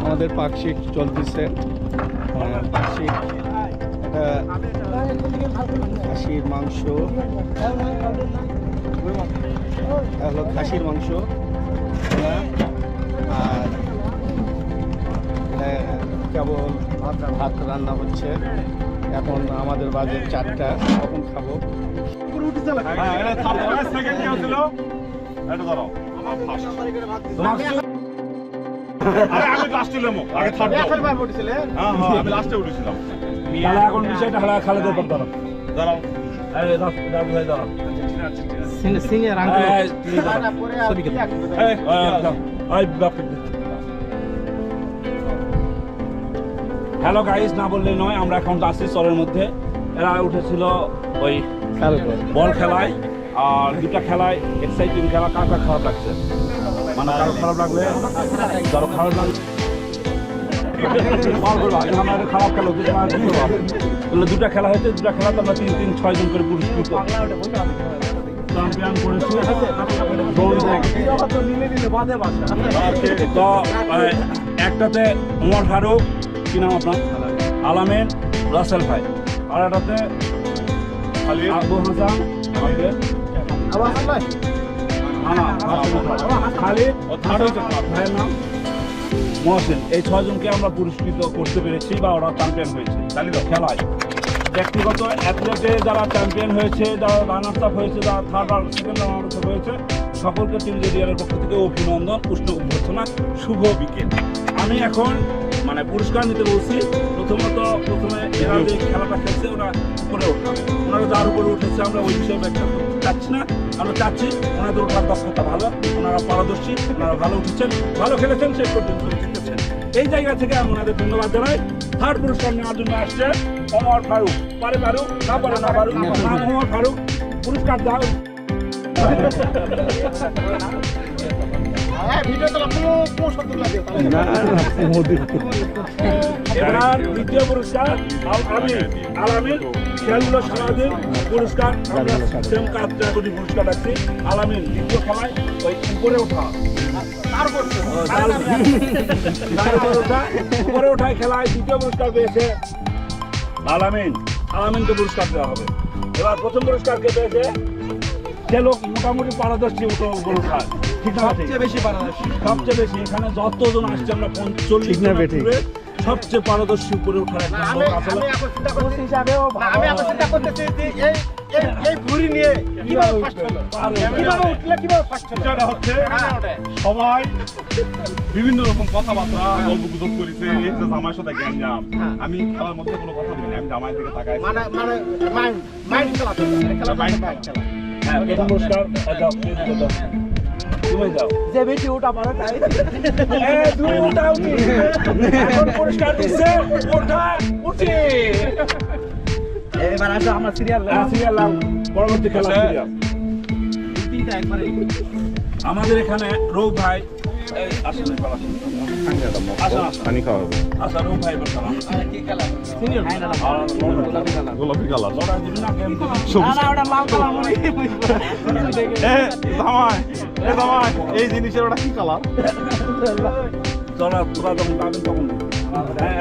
আমাদের পাকশিক চলতেছে। পাকশিক এটা খাসির মাংস, হলো খাসির মাংস, আর কেবল ভাত রান্না হচ্ছে। এখন আমাদের বাজে 4টা, কখন খাবো? এখন বিষয়টা খালেদের পর দাঁড়াও দাঁড়াও হ্যালো গাইস, না বললে নয়, আমরা এখন যাচ্ছি চরের মধ্যে। এরা উঠেছিল ওই বল খেলায়, আর দুটা খেলায় এক্সাইটিং খেলা। কার খারাপ লাগছে? মানে কারো খারাপ লাগলে কারো খারাপ লাগলে খারাপ খেলো দুটা খেলা হয়েছে। দুটা খেলাতে আমরা 3-6 জন করে পুরস্কৃত চ্যাম্পিয়ন করেছি। তো একটাতে ওমর ফারুক, কি নাম আপনার? আলামিন, রাসেল ভাই। আর একটাতে আবু হাসান, খালিদ, ভাইয়ের নাম মহসিন। এই 6 জনকে আমরা পুরস্কৃত করতে পেরেছি বা ওরা চ্যাম্পিয়ন হয়েছে খেলায়। ব্যক্তিগত অ্যাথলেটে যারা চ্যাম্পিয়ন হয়েছে, যারা রানার্স আপ হয়েছে, যারা থার্ড আর সেকেন্ড রানার্স আপ হয়েছে, সকলকে টিম রেডিয়ারের পক্ষ থেকে অভিনন্দন, উষ্ণ অভ্যর্থনা, শুভ বিকেল। আমি এখন মানে পুরস্কার নিতে বলছি। প্রথমে এরা যে খেলাটা খেলছে ওরা উপরে ওঠা, ওনারা যার উপরে উঠেছে আমরা ওই বিষয়ে ব্যাখ্যা করতে চাচ্ছি না। আমরা চাচ্ছি ওনাদের ওঠার দক্ষতা ভালো, ওনারা পারদর্শী, ওনারা ভালো উঠেছেন, ভালো খেলেছেন, শেষ পর্যন্ত জিতেছেন। এই জায়গা থেকে আমি ওনাদের ধন্যবাদ জানাই। থার্ড পুরস্কার নেওয়ার জন্য আসছে ওমর ফারুক। পারে ফারুক, না পারে না ফারুক, নাম ওমর ফারুক। পুরস্কার দাও। এবার দ্বিতীয় পুরস্কার আলামিন। খেলগুলো সারাদিন পুরস্কার আমরা সেম কাজটা করি, পুরস্কার রাখছি। আলামিন দ্বিতীয় খেলায় ওই উপরে ওঠা, উপরে ওঠায় খেলায় দ্বিতীয় পুরস্কার পেয়েছে আলামিনকে পুরস্কার দেওয়া হবে। এবার প্রথম পুরস্কার কে পেয়েছে? যে লোক মোটামুটি পারদর্শী পুরস্কার, সবচেয়ে বেশি এখানে যতজন আসছে আমরা 45 সবচেয়ে পারদর্শী উপরে ওঠার একটা লোক আসলে সবাই বিভিন্ন রকম কথাবার্তা গল্প গুজব করেছে। আমার সাথে জ্ঞান, আমি খেলার মধ্যে কোনো কথা বলিনি, আমি জামাই থেকে তাকাই। যে বেশি ওটা পারো তাই পুরস্কার দিচ্ছে। এবার আসো আমরা সিরিয়াল পরবর্তী খেলা। আমাদের এখানে রৌফ ভাই পানি খাওয়া হবে। আচ্ছা রৌফ ভাই গোলাপি কালার এই জিনিসের ওটা কি কালার?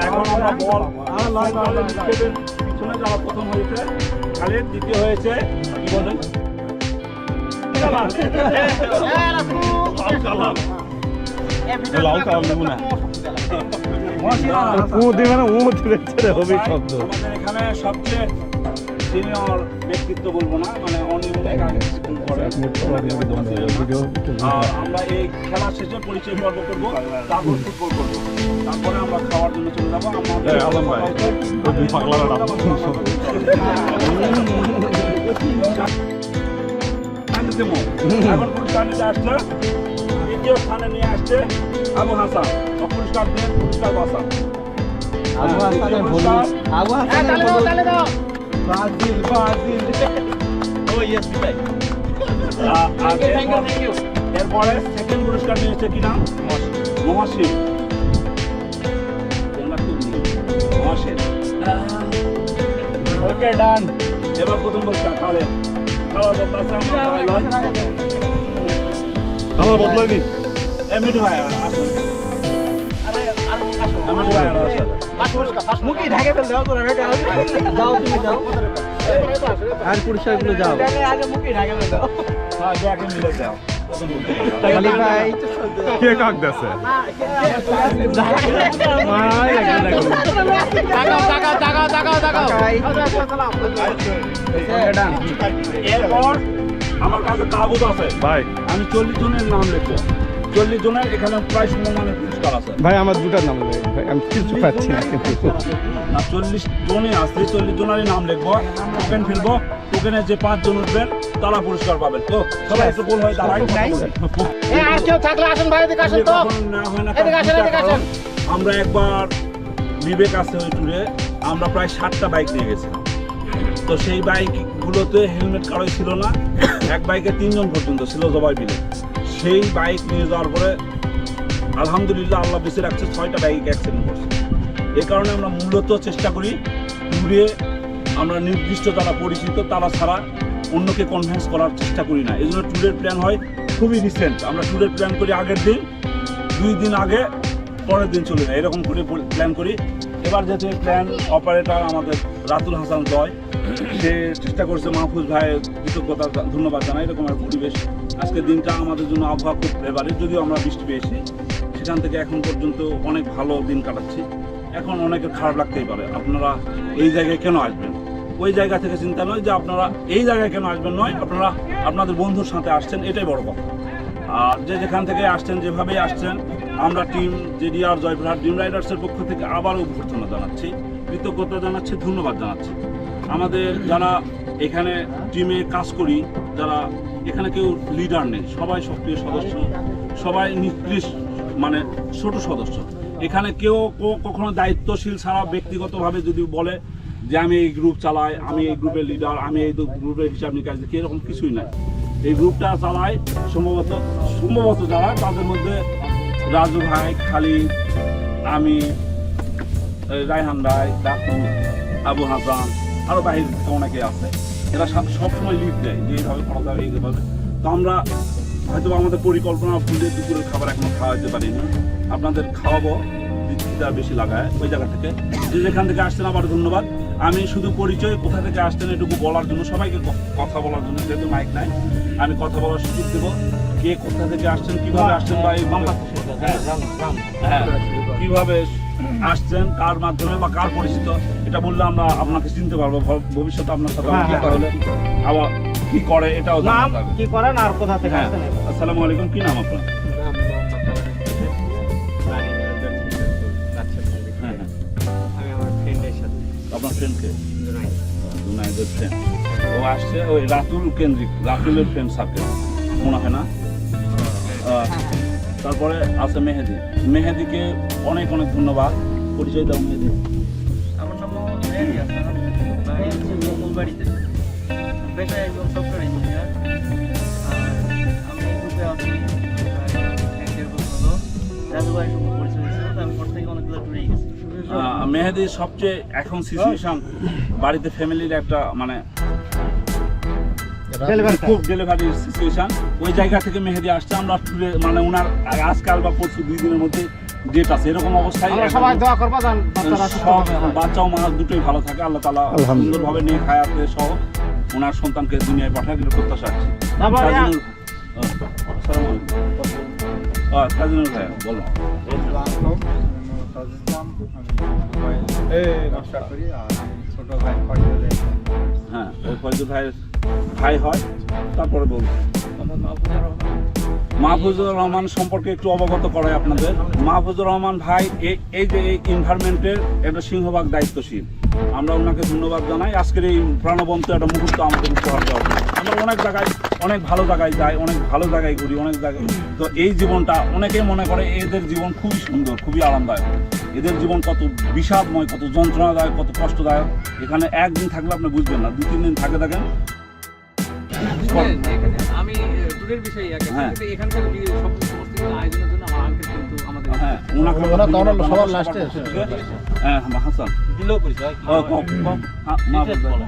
এখন আমরা বল পিছনে যারা প্রথম হয়েছে খালিদ, দ্বিতীয় হয়েছে কি বলেন লাল কালার নেব না। আমাদের এখানে সবচেয়ে সিনিয়র ব্যক্তিত্ব বলবো না, মানে আমরা এই খেলা শেষে পরিচয় পর্ব করবো, তারপর ফুটবল করবো, তারপরে আমরা খাওয়ার জন্য চলে যাবো। এখন পুরস্কার নিতে আসছে, দ্বিতীয় স্থানে নিয়ে আসছে আবু হাসান। পুরস্কার দিয়ে পুরস্কার বাসা এরপরে সেকেন্ড পুরস্কার নিয়েছে কি নাম? মহাশিব। ওকে ডান। এবার প্রথম পুরস্কার খালেদ। আমার বদলাইনি। মিঠু ভাই মুখি ঢাকে ফেল দাও করে যাও তুমি যাও আর পুরস্কারগুলো যাও আগে মুখি ঢাকে ফেল দাও হ্যাঁ ব্যাগে মিলে যাও খালি ভাই কে কাক দেছে এরপর আমার কাছে কাগজ আছে ভাই আমি 40 জনের নাম লিখবো 40 জনের এখানে প্রায় সমমানের পুরস্কার আছে ভাই আমার দুটার নাম ভাই আমি কিছু পাচ্ছি না কিন্তু না 40 জনই আছে 40 জনেরই নাম লিখবো টোকেন ফেলবো টোকেনে যে 5 জন উঠবেন তারা পুরস্কার পাবেন তো সবাই একটু গোল হয়ে দাঁড়াই আর কেউ থাকলে আসেন ভাই এদিকে আসেন তো এদিকে আসেন এদিকে আসেন আমরা একবার বিবেক আছে ওই ট্যুরে আমরা প্রায় 60টা বাইক নিয়ে গেছিলাম তো সেই বাইকগুলোতে হেলমেট কারোই ছিল না এক বাইকে 3 জন পর্যন্ত ছিল জবাই মিলে সেই বাইক নিয়ে যাওয়ার পরে আলহামদুলিল্লাহ আল্লাহ বেঁচে রাখছে 6টা বাইক অ্যাক্সিডেন্ট করছে এই কারণে আমরা মূলত চেষ্টা করি ট্যুরে আমরা নির্দিষ্ট যারা পরিচিত তারা ছাড়া অন্যকে কনভিন্স করার চেষ্টা করি না এই জন্য ট্যুরের প্ল্যান হয় খুবই রিসেন্ট আমরা ট্যুরের প্ল্যান করি আগের দিন 2 দিন আগে পরের দিন চলে যায় এরকম করে প্ল্যান করি এবার যেহেতু প্ল্যান অপারেটর আমাদের রাতুল হাসান জয় সে চেষ্টা করছে মাহফুজ ভাই কৃতজ্ঞতা ধন্যবাদ জানাই এরকম একটা পরিবেশ আজকের দিনটা আমাদের জন্য আবহাওয়া খুব ফেভারে যদিও আমরা বৃষ্টি পেয়েছি সেখান থেকে এখন পর্যন্ত অনেক ভালো দিন কাটাচ্ছি এখন অনেকের খারাপ লাগতেই পারে আপনারা এই জায়গায় কেন আসবেন ওই জায়গা থেকে চিন্তা নয় যে আপনারা এই জায়গায় কেন আসবেন নয় আপনারা আপনাদের বন্ধুর সাথে আসছেন এটাই বড় কথা আর যে যেখান থেকে আসছেন যেভাবেই আসছেন আমরা টিম জেডিআর জয়পুরহাট ড্রিম রাইডার্সের পক্ষ থেকে আবারও অভ্যর্থনা জানাচ্ছি কৃতজ্ঞতা জানাচ্ছি ধন্যবাদ জানাচ্ছি আমাদের যারা এখানে টিমে কাজ করি যারা এখানে কেউ লিডার নেই সবাই সক্রিয় সদস্য সবাই নিকৃষ্ট মানে ছোট সদস্য এখানে কেউ কখনো দায়িত্বশীল ছাড়া ব্যক্তিগতভাবে যদি বলে যে আমি এই গ্রুপ চালাই আমি এই গ্রুপের লিডার আমি এই গ্রুপের হিসাব নিকাশ দেখি এরকম কিছুই নাই এই গ্রুপটা চালায় সম্ভবত যারা তাদের মধ্যে রাজু ভাই খালিদ আমি রায়হান রায় ডাকু আবু হাসান আরও বাহির অনেকে আছে এরা সবসময় লিড দেয় যে এইভাবে করা যাবে এইভাবে তো আমরা হয়তো আমাদের পরিকল্পনা ভুলে দুপুরের খাবার এখনো খাওয়াতে পারিনি আপনাদের খাওয়াবো দিকটা বেশি লাগায় ওই জায়গা থেকে যে যেখান থেকে আসছেন আবার ধন্যবাদ আমি শুধু পরিচয় কোথা থেকে আসছেন এটুকু বলার জন্য সবাইকে কথা বলার জন্য যেহেতু মাইক নাই আমি কথা বলার সুযোগ দেবো কে কোথা থেকে আসছেন কিভাবে আসছেন বা কিভাবে আসছেন কার মাধ্যমে বা কার পরিচিত এটা বললে আমরা আপনাকে চিনতে পারবো ভবিষ্যতে আপনার সাথে তাহলে আবার কি করে এটাও কি করেন আর কোথা থেকে আসছেন আসসালামু আলাইকুম কি নাম আপনার আপনার ফ্রেন্ডকে জুনাইদের ফ্রেন্ড ও আসছে ওই রাতুল কেন্দ্রিক রাতুলের ফ্রেন্ড সার্কেল মনে হয় না তারপরে আছে মেহেদিকে অনেক অনেক ধন্যবাদ পরিচয় দাও মেহেদি আমার নাম মোহাম্মদ মেহেদি হাসান বাড়ি হচ্ছে মঙ্গলবাড়িতে পেশায় একজন সফটওয়্যার ইঞ্জিনিয়ার আর আমি এই গ্রুপে আছি প্রায় 1-1.5 বছর হলো রাজু ভাইয়ের সঙ্গে পরিচয় হয়েছিল তো আমি পর থেকে অনেকগুলো ট্যুরে গেছি মেহেদির সবচেয়ে এখন সিচুয়েশন বাড়িতে ফ্যামিলির একটা মানে খুব ডেলিভারি সিচুয়েশন ওই জায়গা থেকে মেহেদি আসছে আমরা ট্যুরে মানে ওনার আজকাল বা পরশু 2 দিনের মধ্যে ডেট আছে এরকম অবস্থায় সবাই দোয়া করবা জান বাচ্চাও মা দুটোই ভালো থাকে আল্লাহ তাআলা সুন্দরভাবে নিয়ে খায়াতে সহ ওনার সন্তানকে দুনিয়ায় পাঠায় কিন্তু প্রত্যাশা আছে সাজিনুর ভাই বলো হ্যাঁ ফয়জুল ভাইয়ের ভাই হয় তারপরে বলবো মাহফুজুর রহমান সম্পর্কে একটু অবগত করাই আপনাদের মাহফুজুর রহমান ভাই এই যে এই এনভায়রনমেন্টের একটা সিংহভাগ দায়িত্বশীল আমরা ওনাকে ধন্যবাদ জানাই আজকের এই প্রাণবন্ত একটা মুহূর্ত আমাদের উপহার দেওয়ার জন্য আমরা অনেক জায়গায় অনেক ভালো জায়গায় যাই অনেক ভালো জায়গায় ঘুরি অনেক জায়গায় তো এই জীবনটা অনেকেই মনে করে এদের জীবন খুবই সুন্দর খুবই আরামদায়ক এদের জীবন কত বিষাদময় কত যন্ত্রণাদায়ক কত কষ্টদায়ক এখানে একদিন থাকলে আপনি বুঝবেন না 2-3 দিন থাকেন আমি ট্যুরের বিষয়ে এখানকার সমস্ত আয়োজনের জন্য আমার আঙ্কেল কিন্তু আমাদের হ্যাঁ সবার লাস্টে হ্যাঁ হাসান দিলেও পরিচয়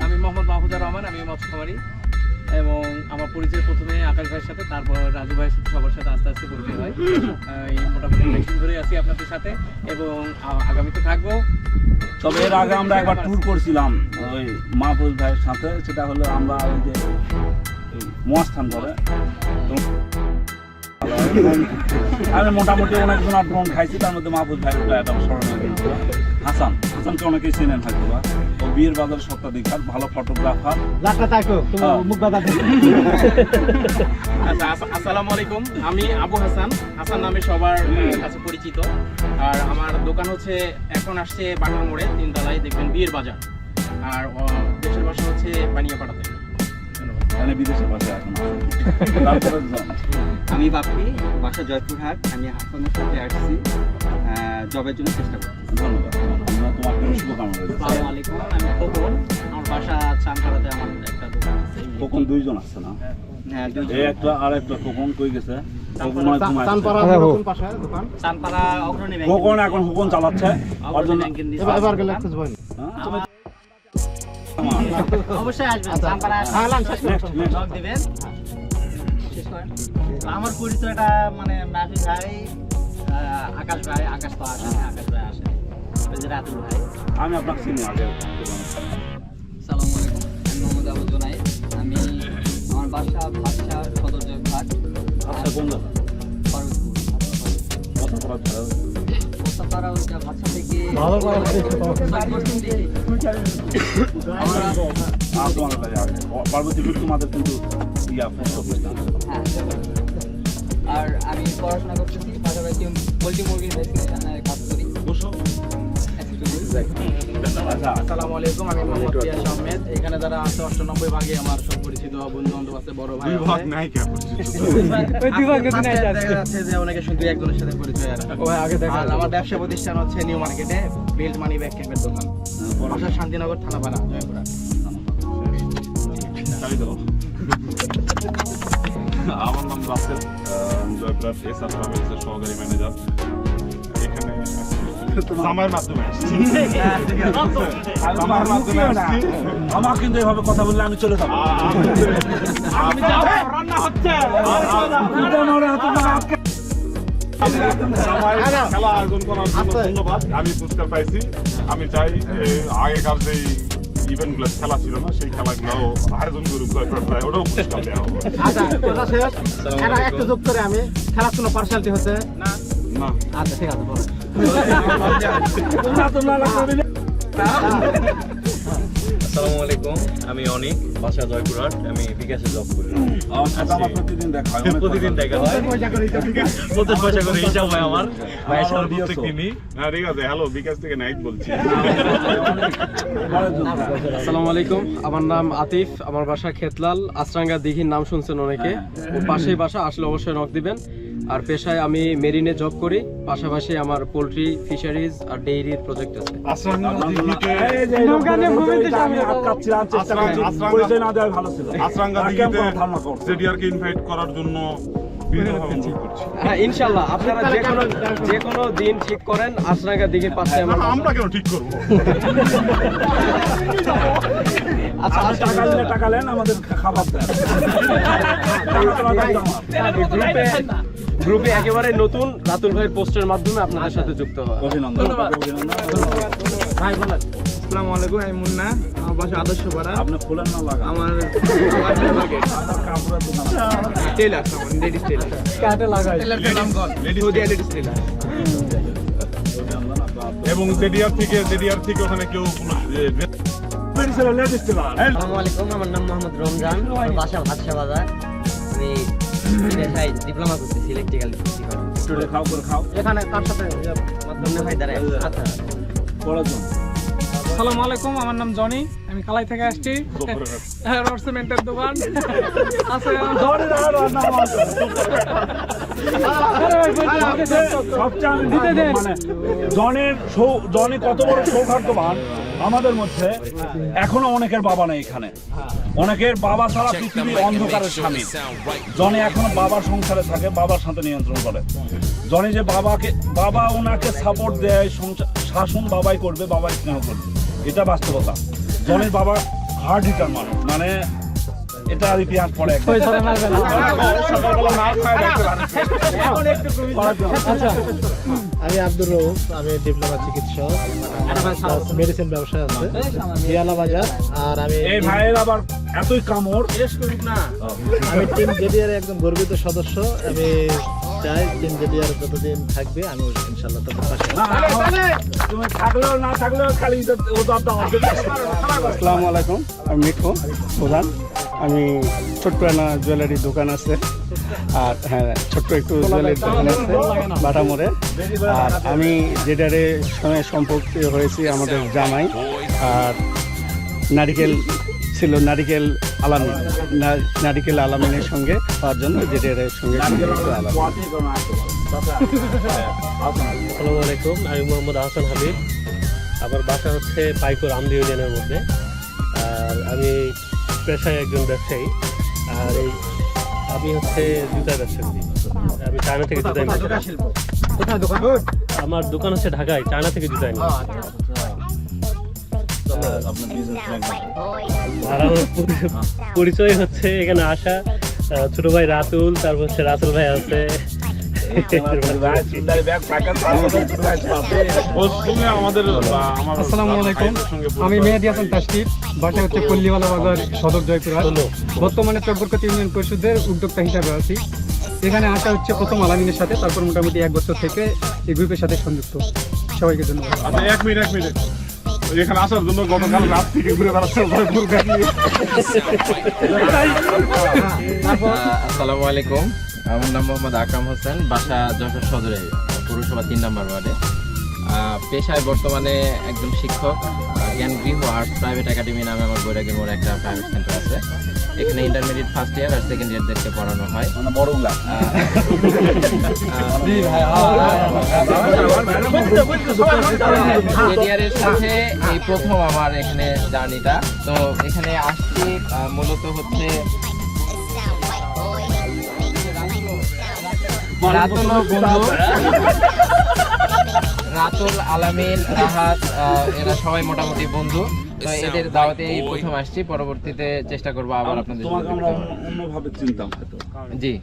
আমি মোহাম্মদ মাহফুজুর রহমান আমি মৎস্য খামারি এবং আমার পরিচয় প্রথমে আকাশ ভাইয়ের সাথে, তারপর রাজু ভাইয়ের সাথে, সবার সাথে আস্তে আস্তে পরিচয় হয়। এই মোটামুটি ইলেকশন ধরে আছি আপনাদের সাথে এবং আগামীতে থাকবো। তবে এর আগে আমরা একবার ট্যুর করছিলাম ওই মাহফুজ ভাইয়ের সাথে, সেটা হলো আমরা ওই যে মহাস্থান ধরে আমি মোটামুটি অনেকজন ড্রোন খাইছি, তার মধ্যে মাহফুজ ভাই একটা স্মরণীয় হাসানকে অনেকেই চেনেন হয়তো বা, ও বিয়ের বাজার সত্ত্বাধিকার, ভালো ফটোগ্রাফার। আসসালামু আলাইকুম, আমি আবু হাসান নামে সবার কাছে পরিচিত। আর আমার দোকান হচ্ছে এখন আসছে বাটার মোড়ে 3 তলায়, দেখবেন বিয়ের বাজার। আর দেশের ভাষা হচ্ছে বানিয়াপাড়াতে। মানে বিদেশের ভাষা এখন তারপরে আমি বাপ্পি, বাসা জয়পুরহাট। আমি হাসানের সাথে আসছি জবের জন্য চেষ্টা করছি। ধন্যবাদ, আমরা তোমাকে শুভকামনা রইল। আসসালামু আলাইকুম, আমি খোকন, আমার বাসা চানপাড়াতে, আমার একটা দোকান আছে। কখন 2 জন আসছে না? হ্যাঁ, এই একটা আর একটা কখন কই গেছে? চানপাড়া অগ্রণী ব্যাংক। কখন এখন হুকন চালাচ্ছে অর্জন অবশ্যই আসবেন চানপাড়া, জব দিবেন। আমার পরিচয়টা মানে নাফি ভাই, আকাশ ভাই, আকাশ তো আসে, আকাশ ভাই আসে, ওই যে রাতুল ভাই। আমি আপনাকে চিনি আগে। আসসালামু আলাইকুম, আমি মোহাম্মদ আবু জুনাইদ। আমি আমার বাসা ভাষা সদর জয়ঘাট, আচ্ছা, কোন জায়গা? পার্বতীপুর। কত পড়া ধরে? তারা ওইটা ভাষা থেকে তোমার কাছে আগে পার্বতীপুর তোমাদের কিন্তু ইয়া পোস্ট অফিস না? হ্যাঁ। আর আমি পড়াশোনা করতেছি, পাশাপাশি পোল্ট্রি মুরগির ভ্যাকসিনেশনে কাজ করি। বসো। আচ্ছা, আসসালামু আলাইকুম, আমি মোহাম্মদ তিয়াস আহমেদ। এখানে যারা আছে 98 ভাগে আমার সব পরিচিত বন্ধু বান্ধব আছে, বড় ভাই আছে। দেখা যাচ্ছে যে অনেকের সাথে 2-1 জনের সাথে পরিচয় আছে। আর আমার ব্যবসা প্রতিষ্ঠান হচ্ছে নিউ মার্কেটে বেল্ট মানি ব্যাগ ক্যাপের দোকান, বাসা শান্তিনগর, থানাপাড়া, জয়পুরহাট। আমার নাম রাসেল, জয়পুরহাট এসআর ট্রাভেলসের সহকারী ম্যানেজার। এখানে আমার মাধ্যমে আসছি। আমার মাধ্যমে আসছি। আমার কিন্তু এভাবে কথা বললে আমি চলে যাবো। আমি যাবো, রান্না হচ্ছে। খেলা আয়োজন করার জন্য ধন্যবাদ। আমি পুরস্কার পাইছি। আমি চাই আগেকার যেই ইভেন্টগুলো খেলা ছিল না, সেই খেলাগুলো আয়োজন করুক, ওটাও পুরস্কার দেওয়া হবে। একটু যোগ করে আমি খেলার কোনো পার্সিয়ালিটি হচ্ছে না। না, আচ্ছা, ঠিক আছে, বলো। আসসালামু আলাইকুম, আমি অনিক, বাসা জয়পুরহাট। আমি বিকাশে জব করি। আমার সাথে আমার প্রতিদিন দেখা হয়, অনেক প্রতিদিন দেখা হয়, 50 পয়সা করে হিসাব হয় আমার। ভাইয়ের সাথে প্রত্যেক দিনই। না, ঠিক আছে। হ্যালো, বিকাশ থেকে নাইট বলছি। আসসালামু আলাইকুম, আমার নাম আতিফ, আমার বাসা খেতলাল, আশ্রাঙ্গা দিঘির নাম শুনছেন অনেকে, ওর পাশেই বাসা, আসলে অবশ্যই নক দিবেন। আর পেশায় আমি মেরিনে জব করি, পাশাপাশি আমার পোল্ট্রি, ফিশারিজ আর ডেইরির প্রজেক্ট আছে। জেডিআরকে ইনভাইট করার জন্য বিভিন্নভাবে অনুরোধ করছি। হ্যাঁ, ইনশাল্লাহ আপনারা যে কোনো দিন ঠিক করেন, আশ্রাঙ্গা দিঘির পাশে আমার বাসা। আমরা কেন ঠিক করবো? আচ্ছা, টাকা নেন, আমাদের খাবার দেন। গ্রুপে একেবারে নতুন রাতুল ভাইয়ের পোস্টের মাধ্যমে আপনাদের সাথে যুক্ত হয়। অভিনন্দন। ভাই বলেন। আসসালামু আলাইকুম, আমি মুন্না, আমার বাসা আদর্শপাড়া। আপনি ফুলেন না লাগা আমার কাপড়ের দোকান আছে। টেলার, আমার লেডিস টেলার। কাটে লাগাই। Saudi ladies tailor. এবং জেডিআর থেকে ওখানে কেউ কোনো আসসালামু আলাইকুম, আমার নাম মোহাম্মদ রমজান, আমার বাসা ভাতশা বাজার। আমি পেশায় ডিপ্লোমা করতেছি ইলেকট্রিক্যাল ডিপার্টমেন্ট। খাও করে খাও এখানে কার সাথে মাধ্যমে ভাই দাঁড়ায়। আচ্ছা, পড়ার জন্য। আসসালামু আলাইকুম, আমার নাম জনি, আমি কালাই থেকে আসছি। রোড সিমেন্টের দোকান আছে। মানে জনে কত বড় সৌভাগ্যবান আমাদের মধ্যে। এখনো অনেকের বাবা নেই এখানে, অনেকের বাবা ছাড়া পৃথিবী অন্ধকারের স্বামী। জনে এখনো বাবার সংসারে থাকে, বাবার সাথে নিয়ন্ত্রণ করে। জনে যে বাবা ওনাকে সাপোর্ট দেয়, শাসন বাবাই করবে, বাবাই স্নেহ করবে, এটা বাস্তবতা। জনের বাবা হার্ড হিটার মানুষ, মানে এটা আর ইতিহাস পড়ে একটা। পয়সাটা মারবে না। সকালবেলা না খায় দেখতে পাচ্ছি। আমি আব্দুর রউফ, আমি ডিপ্লোমা চিকিৎসক, মেডিসিন ব্যবসায় আছে বিয়ালা বাজার। আর আমি এই ভাইয়ের আবার এতই কামড়। আমি টিম জেডিআর একজন গর্বিত সদস্য। আমি চাই টিম জেডিআর যতদিন থাকবে আমি ইনশাল্লাহ তাদের পাশে না, তুমি থাকলেও না থাকলেও খালি ও তো আপনার অর্ধেক। আসসালামু আলাইকুম, আমি মিঠু প্রধান। আমি ছোট্ট একটা জুয়েলারি দোকান আছে, আর হ্যাঁ ছোট্ট একটু জুয়েলারি দোকান আছে বাটামোড়ে। আর আমি যেটারে সঙ্গে সম্পর্ক হয়েছি আমাদের জামাই, আর নারিকেল ছিল নারিকেল আলামিন, নারিকেল আলামিনের সঙ্গে পাওয়ার জন্য যেটার সঙ্গে আসসালামু আলাইকুম, আমি মোহাম্মদ আহসান হাবিব। আমার বাসা হচ্ছে পাইকর আমদি ইউনিয়নের মধ্যে। আর আমি পেশায় একজন ব্যবসায়ী। আর এই আমি হচ্ছে জুতার ব্যবসা করি। আমি চায়না থেকে জুতা নিই। আমার দোকান হচ্ছে ঢাকায়, চায়না থেকে জুতা নিই। আর আমার পরিচয় হচ্ছে এখানে আসা ছোট ভাই রাতুল, তারপর হচ্ছে রাতুল ভাই আছে। আসসালামু আলাইকুম, আমি মেহেদি হাসান তাশরিফ, বাসা হচ্ছে পল্লীওয়ালা বাজার, সদর জয়পুরহাট। বর্তমানে চকবরকত ইউনিয়ন পরিষদের উদ্যোক্তা হিসাবে আছি। এখানে আসা হচ্ছে প্রথম আলামিনের সাথে, তারপর মোটামুটি 1 বছর থেকে এই গ্রুপের সাথে সংযুক্ত। সবাইকে ধন্যবাদ। আচ্ছা, এক মিনিট এখানে আসার জন্য গতকাল রাত থেকে ঘুরে বেড়াচ্ছে। আসসালামু আলাইকুম, আমার নাম মোহাম্মদ আকরাম হোসেন, বাসা যশোর সদরে, পৌরসভা 3 নম্বর ওয়ার্ডে। পেশায় বর্তমানে একজন শিক্ষক। জ্ঞানগৃহ আর্টস প্রাইভেট একাডেমি নামে আমার বৈরাগীর মোড়ে একটা প্রাইভেট সেন্টার আছে। এখানে ইন্টারমিডিয়েট ফার্স্ট ইয়ার আর সেকেন্ড ইয়ারদেরকে পড়ানো হয়। জেডিআরের সাথে এই প্রথম আমার এখানে জার্নিটা। তো এখানে আসছি মূলত হচ্ছে রাতুল, আলামিন, রাহাত, এরা সবাই মোটামুটি বন্ধু। তো এদের দাওয়াতে এই প্রথম আসছি, পরবর্তীতে চেষ্টা করবো আবার আপনাদের। তোমাকে আমরা অন্যভাবে চিনতাম হয়তো। জি,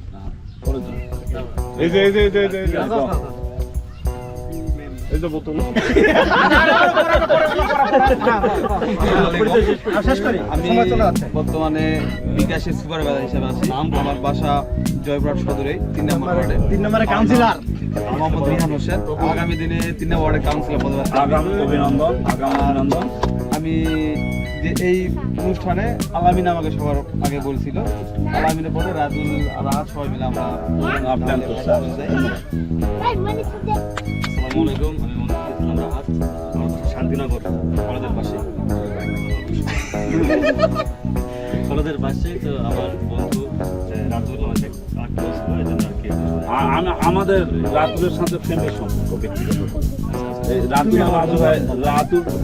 এই যে বোতল। আমি বর্তমানে বিকাশের সুপারভাইজার হিসেবে আছি। আমার বাসা জয়পুরহাট সদরে 3 নম্বরে কাউন্সিলর মোহাম্মদ রিহান হোসেন। আগামী দিনে 3 নম্বর ওয়ার্ডের কাউন্সিলর পদে আগামী অভিনন্দন। আমি যে এই অনুষ্ঠানে আলামিন আমাকে সবার আগে বলছিল, আলামিনের পরে রাজুল রাহাত সবাই মিলে আমরা প্ল্যান করছি। আসসালামু আলাইকুম, আমি মোহাম্মদ রাহাত, শান্তিনগর কলেজের পাশে। তো আমার বন্ধু রাজুল আমাকে আমাদের রাতুলের সাথে ফ্রেন্ডের সম্পর্ক ব্যক্তিগত।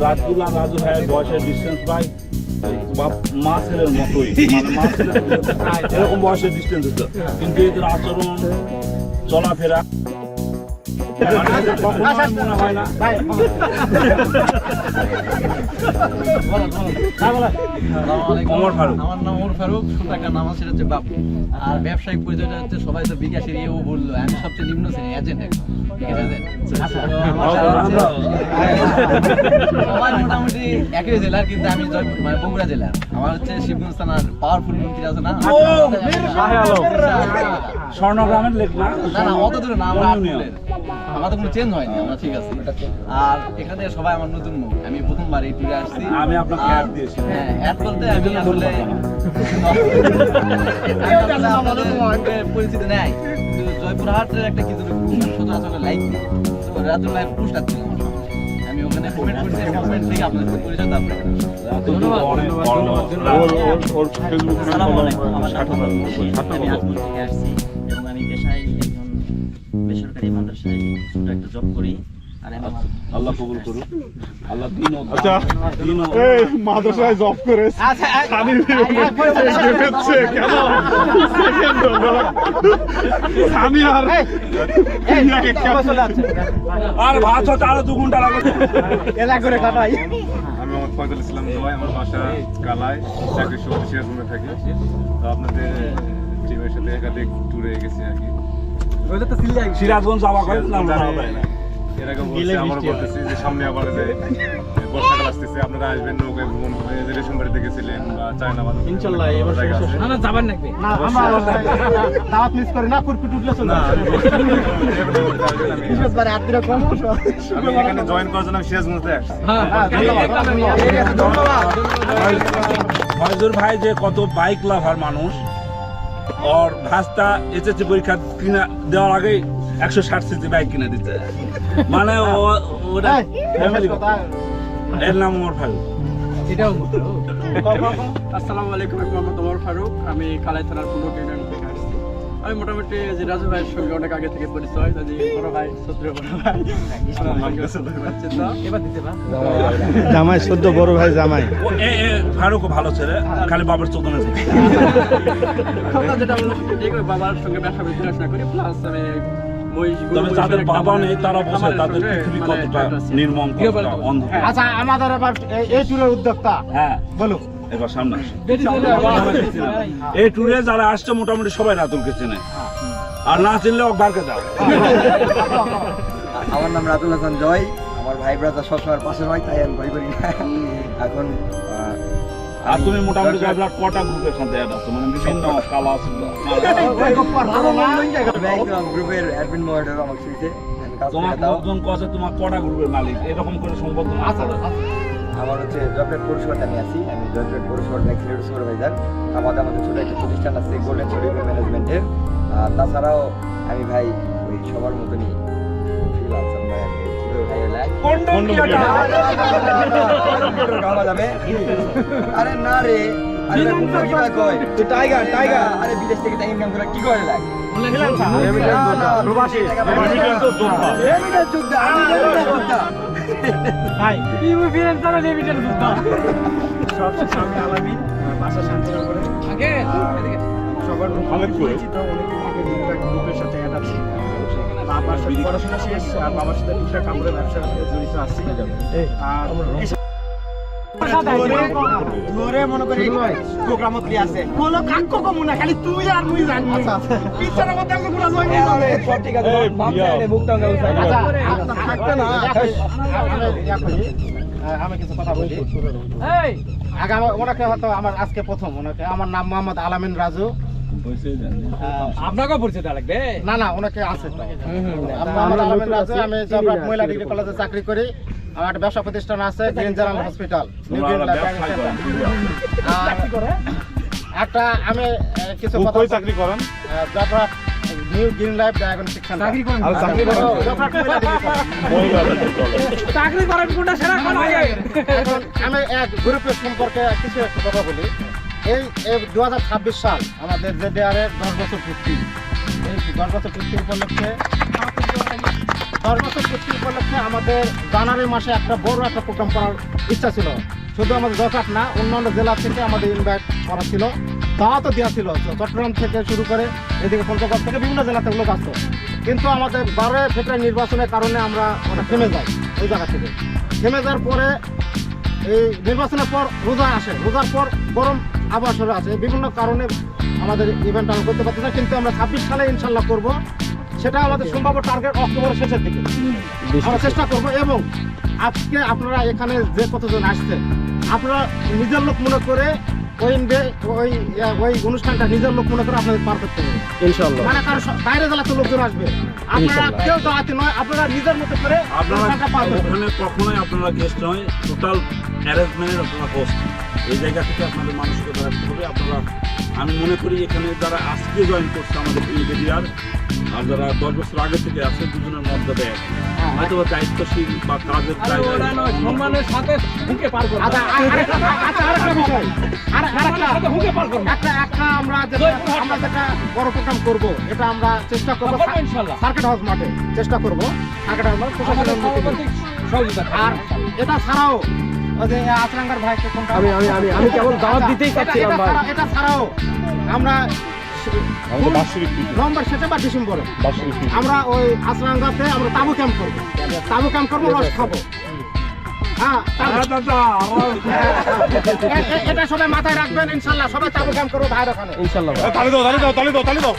রাতুল আর রাজু ভাইয়ের বয়সের ডিস্টেন্স প্রায় মা ছেলের মতোই, মা ছেলের এরকম বয়সের ডিস্টেন্স হতো। কিন্তু এদের আচরণ, চলাফেরা মনে হয় না। আমার নাম ওমর ফারুক, শুধু একটা নাম আছে, হচ্ছে বাবু। আর ব্যবসায়িক পরিচয়টা হচ্ছে সবাই তো বিকাশের ইয়েও বললো, আমি সবচেয়ে নিম্ন শ্রেণী এজেন্ট এখন। সবাই মোটামুটি একই জেলার, কিন্তু আমি বগুড়া জেলার। আমার হচ্ছে শিবগঞ্জ থানার পাওয়ারফুল মন্ত্রী আছে না, স্বর্ণগ্রামের লেখ না, না অত দূরে না, আমরা আমাদের কোনো চেঞ্জ হয়নি, আমরা ঠিক আছে। আর এখানে সবাই আমার নতুন মুখ, আমি প্রথমবার এই ট্যুরে আসছি। আমি আপনাকে অ্যাড দিয়েছি। হ্যাঁ, অ্যাড বলতে আমি আসলে পরিচিতি নেই, কিন্তু জয়পুরহাটের একটা কিছু সচরাচর লাইক রাতুল লাইফ পোস্টার ছিল। আমি ওখানে কমেন্ট করছি, কমেন্ট থেকে আপনাদের পরিচয় দাম। ধন্যবাদ। আসসালামু আলাইকুম, আমার নাম আমি আজমল থেকে আসছি এবং আমি পেশায় একজন বেসরকারি মাদ্রাসায় ছোট একটা জব করি। আর আল্লাহ কবুল করুন। আল্লাহ দিন ও আচ্ছা, এই মাদ্রাসায় জব করে স্বামীর হচ্ছে কেন স্বামী আর ভাত হতে আরো 2 ঘন্টা লাগে এলা করে কাটাই। আমি মোহাম্মদ ফয়জুল ইসলাম জয়, আমার বাসা কালায়, চাকরি সূত্রে সিরাজগঞ্জে থাকি। তো আপনাদের টিমের সাথে একাধিক ট্যুরে গেছি আর কি। সিরাজগঞ্জ যাওয়া করেন না এরকম বলছে, আমার বলতেছি যে সামনে আবার যে বর্ষাকাল আসতেছে, আপনারা আসবেন নৌকায় ভ্রমণ করে, যে রেশম বাড়িতে গেছিলেন বা চায়না বাজার ইনশাআল্লাহ এবার না যাবেন নাকি না আমরা দাওয়াত মিস করি না, কুরকুট উঠলে চলে বিশেষবারে আর দিরা কম আমি এখানে জয়েন করার জন্য আমি সিরাজগঞ্জে আসছি। ফয়জুল ভাই যে কত বাইক লাভার মানুষ, ওর ভাস্তা এসএসসি পরীক্ষা কিনা দেওয়ার আগেই 160 সিসি বাইক কিনে দিতে, মানে ওটা ফ্যামিলি। এর নাম ওমর ফারুক। এটাও আসসালামু আলাইকুম, আমি মোহাম্মদ ওমর ফারুক, আমি কালাই থানার পুনর ইউনিয়ন থেকে আসছি। আমি মোটামুটি যে রাজু ভাইয়ের সঙ্গে অনেক আগে থেকে পরিচয়, যদি বড় ভাই সদ্র বড় ভাই এবার দিতে পার জামাই সদ্য বড় ভাই জামাই ফারুকও ভালো ছেলে, খালি বাবার চোদনে থাকে। যেটা বললো ঠিক, ওই বাবার সঙ্গে ব্যবসা পড়াশোনা করি, প্লাস আমি তবে যাদের বাবা নেই তারা বসে তাদের পৃথিবী কতটা নির্মম, কতটা অন্ধকার। আচ্ছা আমাদের এবার এই ট্যুরের উদ্যোক্তা হ্যাঁ বলো। এবার সামনে আসো। এই ট্যুরে যারা আসছে মোটামুটি সবাই রাতুলকে চেনে, আর না চিনলে অকবারকে দাও। আমার নাম রাতুল হাসান জয়, আমার ভাই ব্রাদার সবসময় পাশে হয়, তাই আমি ভয় করি না। এখন আর তুমি মোটামুটি কটা গ্রুপের সাথে অ্যাড আছো, মানে বিভিন্ন কালার গ্রুপের অ্যাডমিন মডারেটর আমাকে শিখছে। তোমার লোকজন কছে তোমার কটা গ্রুপের মালিক, এরকম করে সম্বোধন আছে? আমার হচ্ছে জয়পুরহাট পৌরসভাতে আমি আছি, আমি জয়পুরহাট পৌরসভার অ্যাক্সিলেটর সুপারভাইজার। আমাদের ছোট একটা প্রতিষ্ঠান আছে গোল্ডেন সলিউশন ম্যানেজমেন্টের। আর তাছাড়াও আমি ভাই ওই সবার মতনই ফ্রিল্যান্সার ভাই, আমি কিভাবে ভাই আরে না রে, আরে কিভাবে কয় তুই টাইগার টাইগার, আরে বিদেশ থেকে টাকা ইনকাম করে কি করে লাগে প্রবাসী ভাই সবশেষে আমি আলামিন, বাসা শান্তিনগরে। সবার পরিচিত অনেকদিন থেকে গ্রুপের সাথে অ্যাড আছি। বাবার সাথে পড়াশোনা শেষ, আর বাবার সাথে টুকটাক কাপড়ের ব্যবসার সাথে জড়িত আছি। ধরে মনে করি প্রোগ্রামত কি আছে বলো কাক্কো কমুনা খালি তুই আর মুই জানি। আচ্ছা পিছনের মধ্যে আমরা পুরো জয়েন হয়ে যাবে। সব ঠিক আছে, মামসানে মুক্তাঙ্গা উসাই। আচ্ছা থাকতে না আমি কিছু কথা বলি। এই আগে ওনাকে হয়তো আমার আজকে প্রথম, ওনাকে আমার নাম মোহাম্মদ আলামিন রাজু। আপনাকেও পরিচিত লাগবে না না ওনাকে আছে তো। মোহাম্মদ আলামিন রাজু, আমি জয়পুরহাট মহিলা ডিগ্রি কলেজে চাকরি করি। আমার একটা ব্যবসা প্রতিষ্ঠান আছে green general hospital, new green life. একটা আমি কিছু কথা চাকরি করেন? Joypurhat new green life diagnostic centre চাকরি করেন। চাকরি করেন কোনটা সেরা কোন আগে? এখন আমি এক গ্রুপের সম্পর্কে কিছু একটা কথা বলি। এই 2026 সাল আমাদের জেডিআর এর 10 বছর পূর্তি। এই 10 বছর পূর্তি উপলক্ষে 10 বছর পূর্তি উপলক্ষে আমাদের জানুয়ারি মাসে একটা বড় একটা প্রোগ্রাম করার ইচ্ছা ছিল। শুধু আমাদের জয়পুরহাট না, অন্যান্য জেলা থেকে আমাদের ইনভাইট করা ছিল, দাওয়াতও দেওয়া ছিল। চট্টগ্রাম থেকে শুরু করে এদিকে পঞ্চগড় থেকে বিভিন্ন জেলা থেকে লোক আসতো। কিন্তু আমাদের 12 ফেব্রুয়ারি নির্বাচনের কারণে আমরা ওটা থেমে যাই। ওই জায়গা থেকে থেমে যাওয়ার পরে এই নির্বাচনের পর রোজা আসে, রোজার পর গরম আবহাওয়া শুরু আছে। বিভিন্ন কারণে আমাদের ইভেন্ট আমরা করতে পারছি না, কিন্তু আমরা 26 সালে ইনশাল্লাহ করব। সেটা আমাদের সম্ভাব্য টার্গেট অক্টোবরের শেষের দিকে আমরা চেষ্টা করব। এবং আজকে আপনারা এখানে যে কতজন আসছেন, আপনারা নিজের লোক মনে করে ওই অনুষ্ঠানটা নিজের লোক মনে করে আপনাদের পার করতে হবে ইনশাআল্লাহ। মানে কারো বাইরে জেলা তো লোকজন আসবে, আপনারা কেউ দাওয়াতি নয়, আপনারা নিজের মতো করে অনুষ্ঠানটা পার করবেন। ওখানে কখনোই আপনারা গেস্ট নয়, টোটাল অ্যারেঞ্জমেন্টের আপনারা হোস্ট। এই জায়গা থেকে আপনাদের মানুষকে রাখতে হবে। আপনারা, আমি মনে করি এখানে যারা আজকে জয়েন করছে আমাদের জেডিআর, আর যারা 10 বছর আগে থেকে আছে, দুজনের মর্যাদা এক। হয়তো দায়িত্বশীল বা কাজের সম্মানের সাথে বুকে পার করব। আচ্ছা আরেকটা বিষয়, একটা আমরা যেটা বড় প্রোগ্রাম করব, এটা আমরা চেষ্টা করবো ইনশাআল্লাহ সার্কিট হাউস মাঠে চেষ্টা করবো। সার্কিট হাউস মাঠ আর এটা ছাড়াও ওই যে আচরাঙ্গার ভাইকে আমি কেবল দাওয়াত দিতেই চাচ্ছিলাম ভাই। এটা ছাড়াও আমরা নভেম্বর শেষে বা ডিসেম্বরে আমরা ওই আচরাঙ্গাতে আমরা তাবু ক্যাম্প করবো, রস খাবো। এটা সবাই মাথায় রাখবেন, ইনশাল্লাহ সবাই চাবুক কাম করবো ভাইয়ের ওখানে। ইনশাল্লাহ ভাই। তালি দাও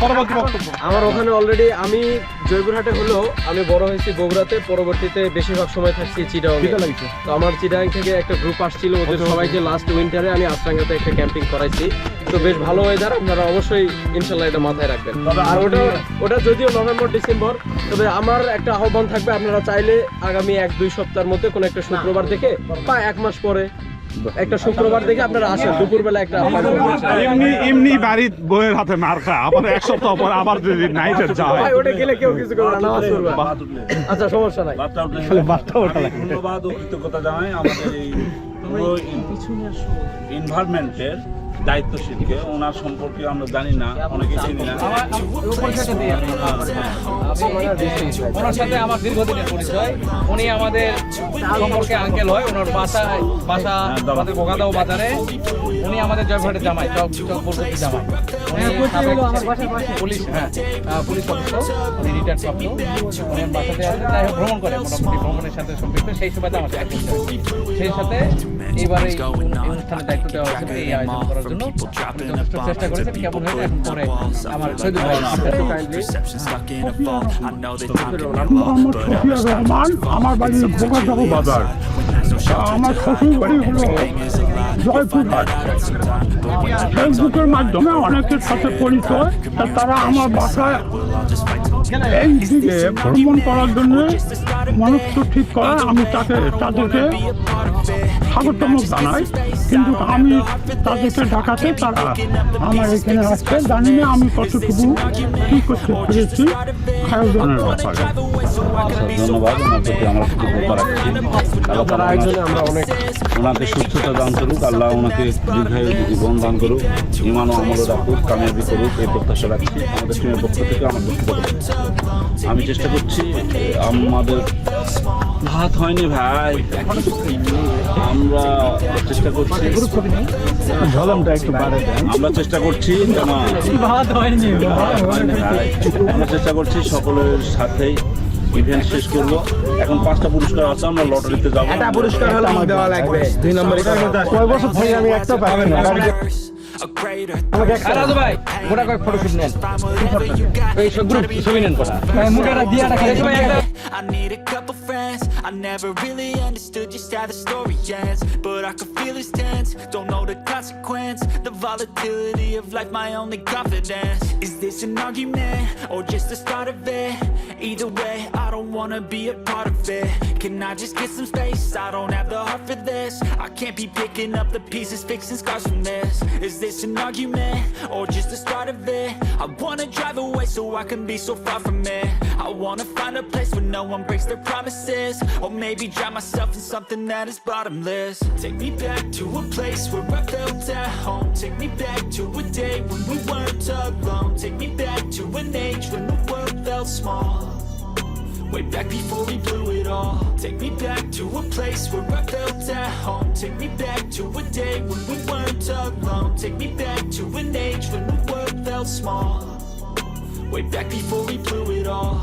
পরবর্তী বক্তব্য। আমার ওখানে অলরেডি আমি জয়পুরহাটে হলেও আমি বড় হয়েছি বগুড়াতে, পরবর্তীতে বেশিরভাগ সময় থাকছি চিটাগাংয়ে। তো আমার চিটাগাং থেকে একটা গ্রুপ আসছিল, ওদের সবাইকে লাস্ট উইন্টারে আমি আশ্রাঙ্গাতে একটা ক্যাম্পিং করাইছি। তো বেশ ভালো ওয়েদার, আপনারা অবশ্যই ইনশাল্লাহ এটা মাথায় রাখবেন। আর ওটা যদিও নভেম্বর ডিসেম্বর, তবে আমার একটা আহ্বান থাকবে, আপনারা চাইলে আগামী 1-2 সপ্তাহের মধ্যে কোনো একটা শুক্রবার দেখে বা 1 মাস পরে একটা শুক্রবার দেখে আপনারা আসেন দুপুরবেলা একটা এমনি বাড়ির বইয়ের হাতে মার খায়, আবার 1 সপ্তাহ পর আবার যদি নাইটে যায় ভাই, ওটা গেলে কেউ কিছু করবে না, নামাজ পড়বে। আচ্ছা, সমস্যা নাই। ধন্যবাদ ও কৃতজ্ঞতা জানাই আমাদের এই পুরো এনভায়রনমেন্টের দায়িত্বশীলকে। ওনার সম্পর্কে আমরা জানি না, অনেকে চিনি না। ওনার সাথে আমার দীর্ঘদিনের পরিচয়। উনি আমাদের সম্পর্কে আঙ্কেল হয়। ওনার বাসা আমাদের বোগাদাও বাজারে। উনি আমাদের জয়পুরহাটের জামাই, চকবর্তী জামাই। পুলিশ পুলিশ অফিসার, উনি রিটায়ার্ড প্রাপ্ত। উনি বাসাতে আছে, যাই হোক ভ্রমণ করে, মোটামুটি ভ্রমণের সাথে সম্পৃক্ত। সেই সুবাদে আমাদের একজন সেই সাথে এইবারে এই অনুষ্ঠানের দায়িত্ব দেওয়া হয়েছে এই আয়োজন করার জন্য। আপনি যথেষ্ট চেষ্টা করেছেন, কেমন হয়েছে এখন পরে আমার শহীদ ভাই আমার বাড়ি বোগাদাও বাজার, আমার শ্বশুর বাড়ি হলো জয়পুরহাট। ফেসবুকের মাধ্যমে অনেকের সাথে পরিচয়, তারা আমার বাসায় এই দিকে ভ্রমণ করার জন্য মনস্থ ঠিক করে। আমি তাদেরকে স্বাগতম জানাই, কিন্তু আমি তাদেরকে ঢাকাতে তারা আমার এখানে আসছে। জানি না আমি কতটুকু কি করতে পেরেছি আয়োজনের ব্যাপারে। ধন্যবাদ, ওনার প্রতি আমরা কৃতজ্ঞতা রাখছি। আমরা অনেক ওনাকে সুস্থতা দান করুক, আল্লাহ ওনাকে দীর্ঘায়ু জীবন দান করুক, ইমান ও আমল রাখুক, কামিয়াবি করুক, এই প্রত্যাশা রাখছি। আমাদের টিমের পক্ষ থেকে আমার আমি চেষ্টা করছি। আমাদের ভাত হয়নি ভাই, আমরা চেষ্টা করছি, আমরা চেষ্টা করছি ভাত হয়নি ভাই, আমরা চেষ্টা করছি সকলের সাথেই ইভেন্ট শেষ করবো। এখন 5টা পুরস্কার আছে, আমরা লটারিতে যাবো। একটা পুরস্কার হলে আমার দেওয়া লাগবে 2 নম্বরে। কয় বছর থেকে আমি একটা পাবেন না। রাজু ভাই, গোটা কয়েক ফটোশুট নেন, এই সব গ্রুপ ছবি নেন কোটা মুখটা দিয়ে রাখা। I need a couple friends. I never really understood just how the story ends, but I can feel it's tense. Don't know the consequence. The volatility of life, my only confidence. Is this an argument or just the start of it? Either way, I don't wanna be a part of it. Can I just get some space? I don't have the heart for this. I can't be picking up the pieces, fixing scars from this. Is this an argument or just the start of it? I wanna drive away so I can be so far from it. I wanna find a place where no one breaks their promises, or maybe drown myself in something that is bottomless. Take me back to a place where I felt at home. Take me back to a day when we weren't alone. Take me back to an age when the world felt small, way back before we blew it all. Take me back to a place where I felt at home. Take me back to a day when we weren't alone. Take me back to an age when the world felt small, way back before we blew it all.